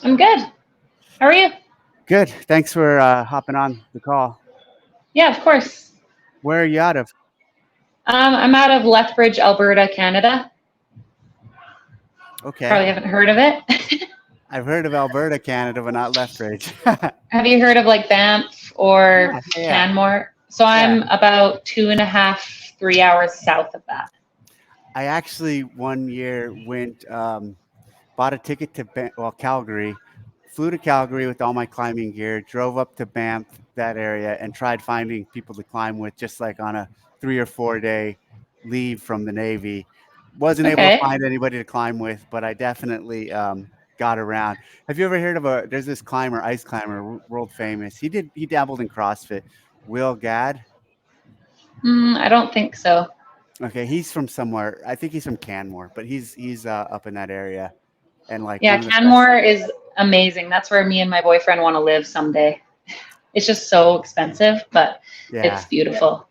I'm good. How are you? Good. Thanks for hopping on the call. Yeah, of course. Where are you out of? I'm out of Lethbridge, Alberta, Canada. Okay. Probably haven't heard of it. I've heard of Alberta, Canada, but not Lethbridge. Have you heard of like Banff or Yeah, yeah, Canmore? So yeah. I'm about 2.5, 3 hours south of that. I actually one year went, bought a ticket to Calgary, flew to Calgary with all my climbing gear, drove up to Banff, that area, and tried finding people to climb with, just like on a 3 or 4 day leave from the Navy. Wasn't able to Okay. find anybody to climb with, but I definitely got around. Have you ever heard of there's this climber, ice climber, world famous. He dabbled in CrossFit. Will Gadd. I don't think so. Okay, he's from somewhere. I think he's from Canmore, but he's up in that area, and like Yeah, one of the best. Canmore is amazing. That's where me and my boyfriend want to live someday. It's just so expensive, but it's Yeah. beautiful.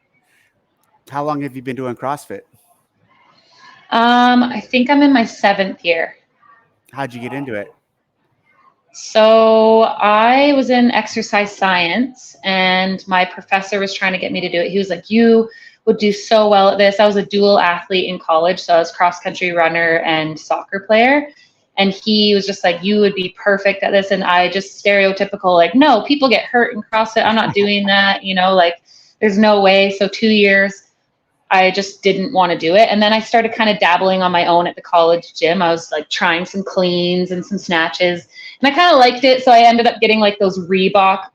How long have you been doing CrossFit? I think I'm in my seventh year. How'd you get into it? So I was in exercise science, and my professor was trying to get me to do it. He was like, "You would do so well at this." I was a dual athlete in college, so I was cross country runner and soccer player. And he was just like, "You would be perfect at this." And I just stereotypical, like, "No, people get hurt in CrossFit. I'm not doing that. Like, there's no way." So 2 years, I just didn't want to do it. And then I started kind of dabbling on my own at the college gym. I was like trying some cleans and some snatches. And I kind of liked it. So I ended up getting like those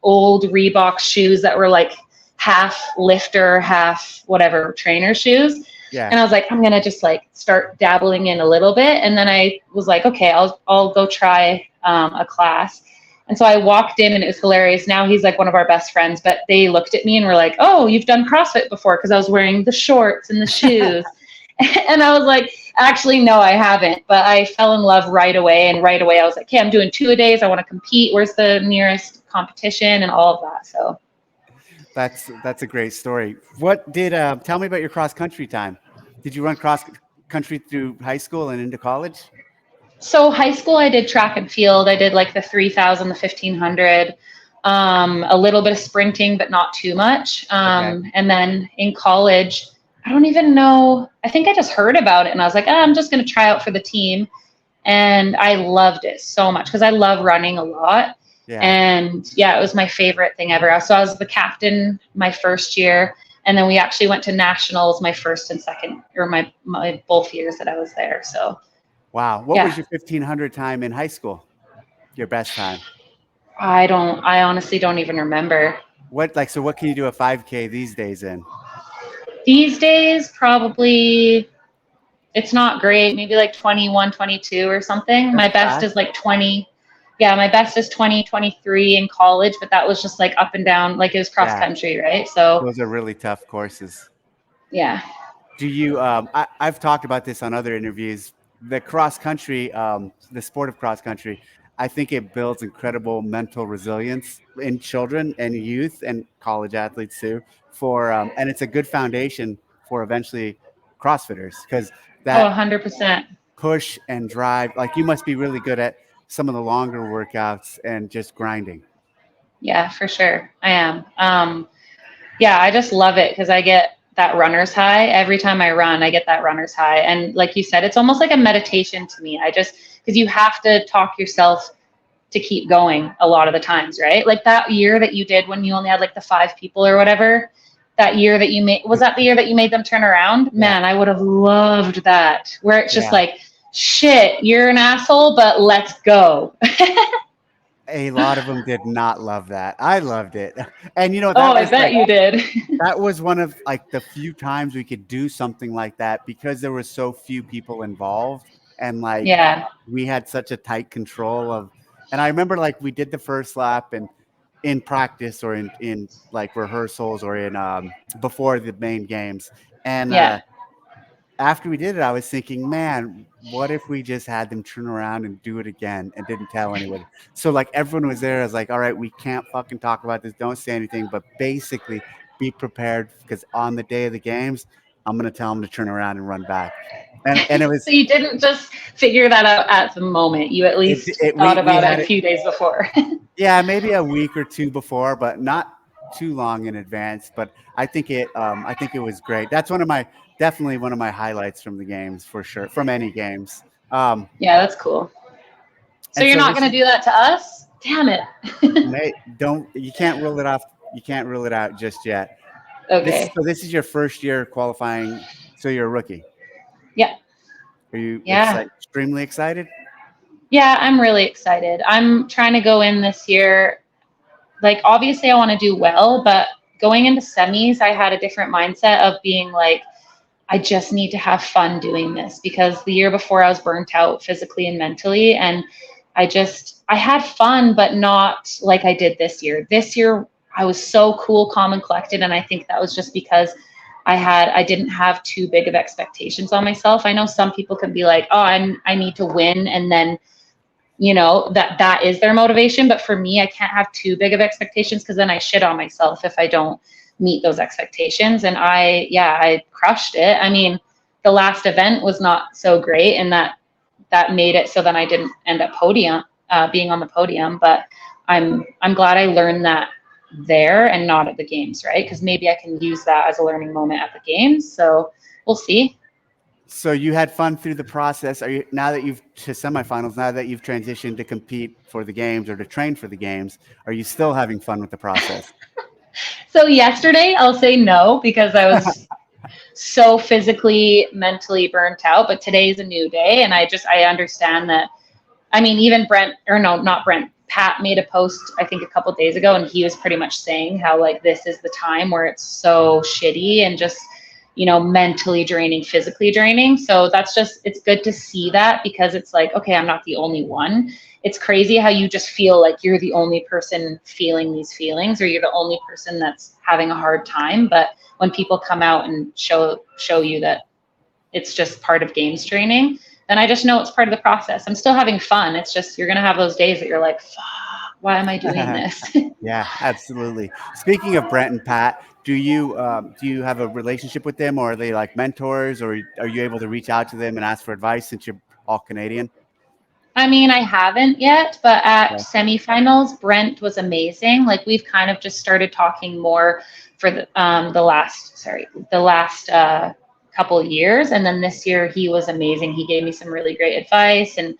old Reebok shoes that were like half lifter, half whatever trainer shoes. Yeah. And I was like, I'm gonna just like start dabbling in a little bit. And then I was like, okay, I'll go try a class. And so I walked in and it was hilarious. Now he's like one of our best friends, but they looked at me and were like, "Oh, you've done CrossFit before," because I was wearing the shorts and the shoes. And I was like, "Actually, no, I haven't." But I fell in love right away. And right away I was like, "Okay, I'm doing 2 a days. I want to compete. Where's the nearest competition?" and all of that. That's a great story. What did tell me about your cross country time? Did you run cross country through high school and into college? So high school, I did track and field. I did like the 3,000, the 1,500, a little bit of sprinting, but not too much. Okay. And then in college, I don't even know. I think I just heard about it and I was like, I'm just going to try out for the team. And I loved it so much because I love running a lot. Yeah. And yeah, it was my favorite thing ever. So I was the captain my first year. And then we actually went to nationals my first and second, or my both years that I was there. So Wow. What was yeah, your 1500 time in high school? Your best time? I honestly don't even remember. What can you do a 5K these days in? These days, probably it's not great. Maybe like 21, 22 or something. My That's best fast. is like 20. Yeah, my best is 20, 23 in college, but that was just like up and down, like it was cross Yeah. country, right? So, Those are really tough courses. yeah. Do you I've talked about this on other interviews. The cross country, the sport of cross country, I think it builds incredible mental resilience in children and youth and college athletes too, for and it's a good foundation for eventually CrossFitters, because Oh, that 100%. push and drive, like, you must be really good at some of the longer workouts and just grinding. Yeah, for sure. I am. Yeah, I just love it because I get that runner's high every time I run. I get that runner's high, and like you said, it's almost like a meditation to me. I just because you have to talk yourself to keep going a lot of the times, right? Like that year that you did when you only had like the 5 people or whatever. That year that you made, was that the year that you made them turn around? Yeah. Man, I would have loved that. Where it's just Yeah. like, shit, you're an asshole, but let's go. A lot of them did not love that. I loved it. And Oh, I bet you did. that was one of like the few times we could do something like that, because there were so few people involved, and like Yeah, we had such a tight control of. And I remember, like, we did the first lap, and in practice, or in like rehearsals, or in before the main games, and yeah. after we did it, I was thinking, man, what if we just had them turn around and do it again and didn't tell anybody? So like everyone was there. I was like, all right, we can't fucking talk about this. Don't say anything, but basically be prepared, because on the day of the games, I'm going to tell him to turn around and run back. And it So was, you didn't just figure that out at the moment. You at least thought we about it had a it, few days before. yeah, maybe a week or two before, but not too long in advance. But I think it was great. That's definitely one of my highlights from the games for sure, from any games. Um, Yeah, that's cool. So and you're so not this going is, to do that to us? Damn it. don't, you can't rule it off. You can't rule it out just yet. Okay. This is your first year qualifying. So you're a rookie. Yeah. Are you Yeah. extremely excited? Yeah, I'm really excited. I'm trying to go in this year. Like, obviously, I want to do well, but going into semis, I had a different mindset of being like, I just need to have fun doing this because the year before I was burnt out physically and mentally. And I had fun, but not like I did this year. This year, I was so cool, calm, and collected. And I think that was just because I didn't have too big of expectations on myself. I know some people can be like, oh, I need to win. And then, that is their motivation. But for me, I can't have too big of expectations because then I shit on myself if I don't meet those expectations. And I crushed it. I mean, the last event was not so great, and that made it so then I didn't end up being on the podium. But I'm glad I learned that there and not at the games, right? Because maybe I can use that as a learning moment at the games. So we'll see. So you had fun through the process. Are you now that you've to semifinals? Now that you've transitioned to compete for the games or to train for the games, are you still having fun with the process? So yesterday, I'll say no because I was so physically, mentally burnt out. But today's a new day, and I understand that. I mean, even Brent, or no, not Brent. Pat made a post I think a couple days ago, and he was pretty much saying how like this is the time where it's so shitty and just mentally draining, physically draining. So it's good to see that because it's like, okay, I'm not the only one. It's crazy how you just feel like you're the only person feeling these feelings or you're the only person that's having a hard time. But when people come out and show you that it's just part of games training, then I just know it's part of the process. I'm still having fun. It's just you're gonna have those days that you're like, fuck, why am I doing this? Yeah, absolutely. Speaking of Brent and Pat, do you have a relationship with them, or are they like mentors, or are you able to reach out to them and ask for advice since you're all Canadian? I mean, I haven't yet, but at Yeah. semifinals, Brent was amazing. Like we've kind of just started talking more for the last couple of years, and then this year he was amazing. He gave me some really great advice, and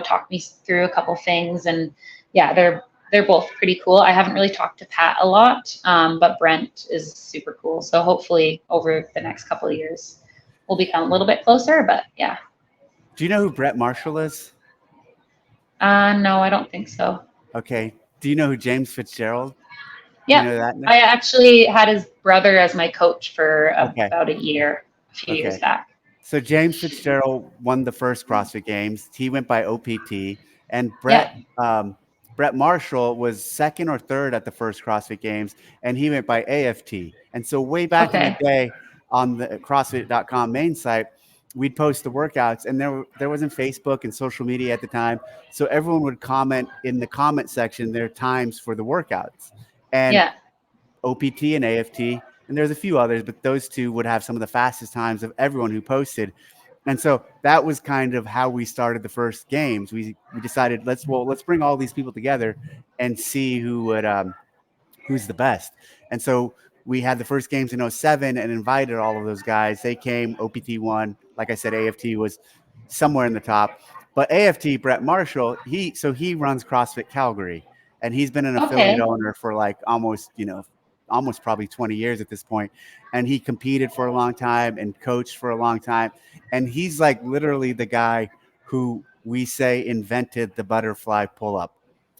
talked me through a couple things. And yeah, they're both pretty cool. I haven't really talked to Pat a lot, but Brent is super cool. So hopefully, over the next couple of years, we'll become a little bit closer. But yeah, Do you know who Brett Marshall is? no, I don't think so. Okay. Do you know who James Fitzgerald? Do you Yep. know that? I actually had his brother as my coach for Okay. about a few years Okay. back. So James Fitzgerald won the first CrossFit Games. He went by OPT, and Yep. Brett Marshall was second or third at the first CrossFit Games, and he went by AFT. And so way back in the Okay. day, on the CrossFit.com main site, we'd post the workouts, and there wasn't Facebook and social media at the time, so everyone would comment in the comment section their times for the workouts. And Yeah. OPT and AFT, and there's a few others, but those two would have some of the fastest times of everyone who posted. And so that was kind of how we started the first games. We decided let's bring all these people together and see who's the best. And so we had the first games in '07 and invited all of those guys. They came. OPT won. Like I said, AFT was somewhere in the top. But AFT, Brett Marshall, he runs CrossFit Calgary, and he's been an affiliate Okay. owner for like almost probably 20 years at this point. And he competed for a long time and coached for a long time. And he's like literally the guy who we say invented the butterfly pull up.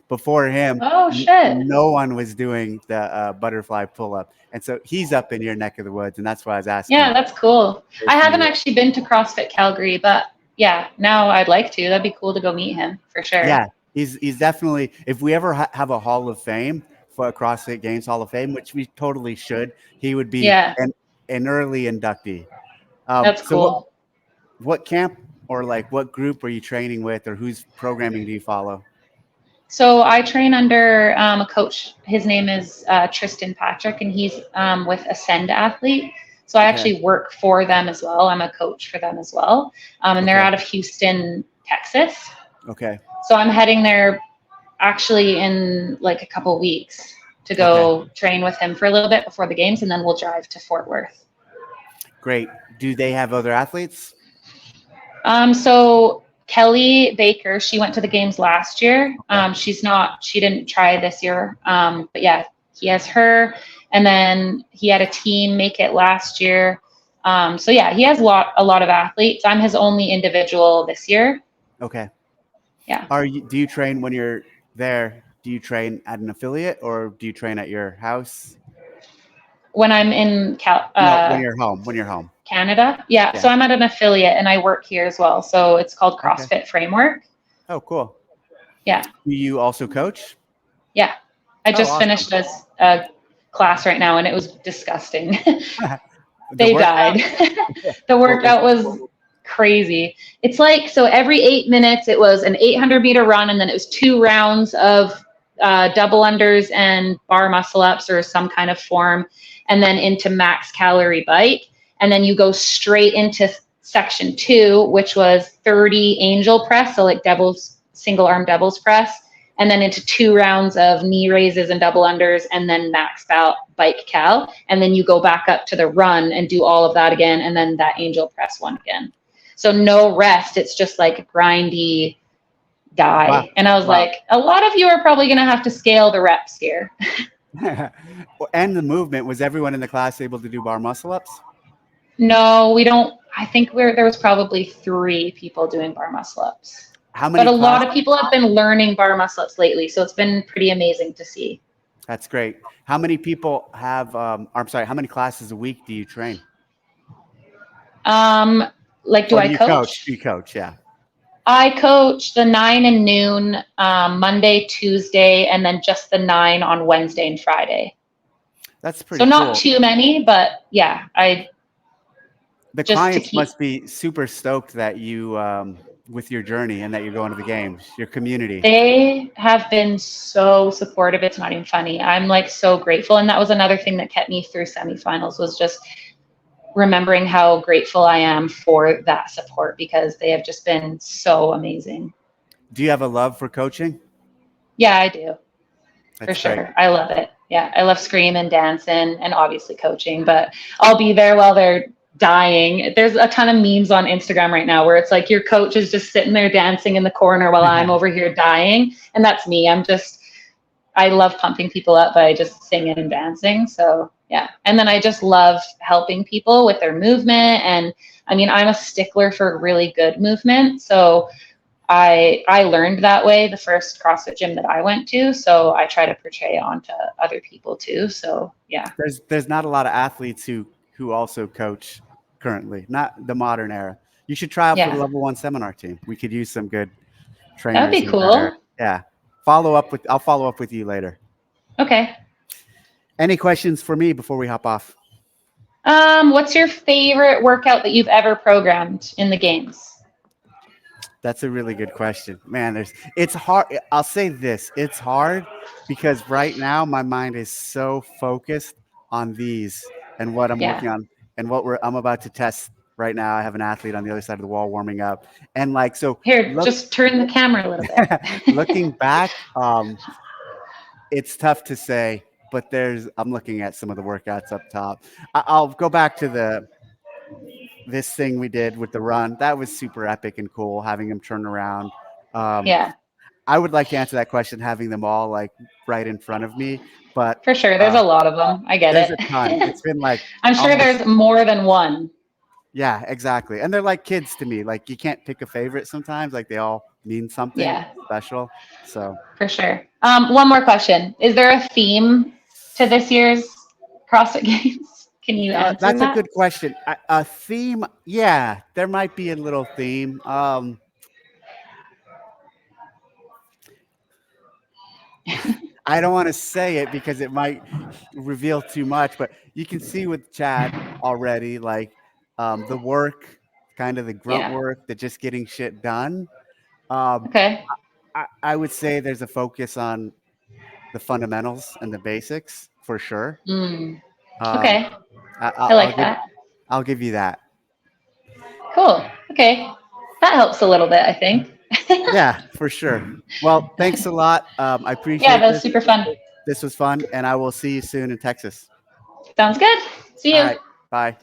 Before him, Oh shit. no one was doing the butterfly pull up. And so he's up in your neck of the woods. And that's why I was Yeah, asking that's cool. I if haven't you, actually been to CrossFit Calgary, but yeah, now I'd like to. That'd be cool to go meet him for sure. yeah, he's definitely, if we ever have a Hall of Fame for a CrossFit Games Hall of Fame, which we totally should, he would be Yeah, an early inductee. that's So cool. what camp or like what group are you training with, or whose programming do you follow? So I train under a coach. His name is Tristan Patrick, and he's with Ascend Athlete. So I Okay. actually work for them as well. I'm a coach for them as well. And they're Okay. out of Houston, Texas. Okay. So I'm heading there actually in like a couple weeks to Okay. go train with him for a little bit before the games, and then we'll drive to Fort Worth. Great. Do they have other athletes? So Kelly Baker, she went to the games last year. Okay. She didn't try this year. But yeah, he has her, and then he had a team make it last year. So yeah, he has a lot of athletes. I'm his only individual this year. Okay. Yeah. Do you train when you're there? Do you train at an affiliate or do you train at your house? When I'm in No, when you're home. When you're home. Canada, yeah. Yeah. So I'm at an affiliate and I work here as well. So it's called Okay. CrossFit Framework. Oh, cool. Yeah. Do you also coach? Yeah. I Oh, just awesome. finished this class right now and it was disgusting. The They workout? died. The What was workout was crazy. It's like, so every 8 minutes, it was an 800-meter run, and then it was 2 rounds of double unders and bar muscle ups or some kind of form, and then into max calorie bike. And then you go straight into section two, which was 30 angel press, so like single arm devil's press, and then into 2 rounds of knee raises and double unders, and then maxed out bike cal. And then you go back up to the run and do all of that again, and then that angel press one again. So no rest. It's just like grindy wow. die. And I was Wow. like, a lot of you are probably going to have to scale the reps here. And the movement, was everyone in the class able to do bar muscle ups? No, we don't. I think there was probably 3 people doing bar muscle ups. How But many a lot classes? of people have been learning bar muscle ups lately. So it's been pretty amazing to see. That's great. How many people have, I'm sorry, how many classes a week do you train? Um, like, do Or do I you coach? coach? Do you coach? Yeah. I coach the 9 and noon, Monday, Tuesday, and then just the 9 on Wednesday and Friday. That's So pretty not cool. too many, but yeah, I The just to clients keep. must be super stoked that you, with your journey and that you're going to the games, your community. They have been so supportive. It's not even funny. I'm like so grateful, and that was another thing that kept me through semifinals was just remembering how grateful I am for that support because they have just been so amazing. Do you have a love for coaching? Yeah, I do. For That's great. sure. I love it. Yeah, I love screaming, dancing, and obviously coaching, but I'll be there while they're dying. There's a ton of memes on Instagram right now where it's like your coach is just sitting there dancing in the corner while I'm over here dying. And that's me. I love pumping people up by just singing and dancing. So yeah. And then I just love helping people with their movement. And I mean, I'm a stickler for really good movement. So I learned that way the first CrossFit gym that I went to. So I try to portray onto other people too. So yeah. There's not a lot of athletes who also coach currently, not the modern era. You should try out for the Yeah. level one seminar team. We could use some good That'd trainers be in that area. cool. Yeah. I'll follow up with you later. Okay. Any questions for me before we hop off? What's your favorite workout that you've ever programmed in the games? That's a really good question. Man, it's hard. I'll say this. It's hard because right now my mind is so focused on these and what I'm Yeah. working on and I'm about to test right now. I have an athlete on the other side of the wall warming up. And like so Here, look just turn the camera a little looking bit. back, it's tough to say, but I'm looking at some of the workouts up top. I'll go back to this thing we did with the run. That was super epic and cool, having him turn around. Um, Yeah, I would like to answer that question, having them all like right in front of me, but for sure. There's uh, a lot of them. I get there's a ton. it. It's been like I'm sure almost, there's more than one. yeah, exactly. And they're like kids to me. Like you can't pick a favorite sometimes. Like they all mean something Yeah, special. So for sure. One more question. Is there a theme to this year's CrossFit Games? Can you answer that's a that? good question. A theme, yeah, there might be a little theme. I don't want to say it because it might reveal too much, but you can see with Chad already, like the work, kind of the grunt Yeah. work, the just getting shit done. Um, Okay. I would say there's a focus on the fundamentals and the basics for sure. Mm. Um, Okay. I I'll like give that. I'll give you that. Cool. Okay. That helps a little bit, I think. Yeah, for sure. Well, thanks a lot. I Yeah, appreciate that was this. super fun. This was fun, and I will see you soon in Texas. Sounds good. See All you. right. Bye.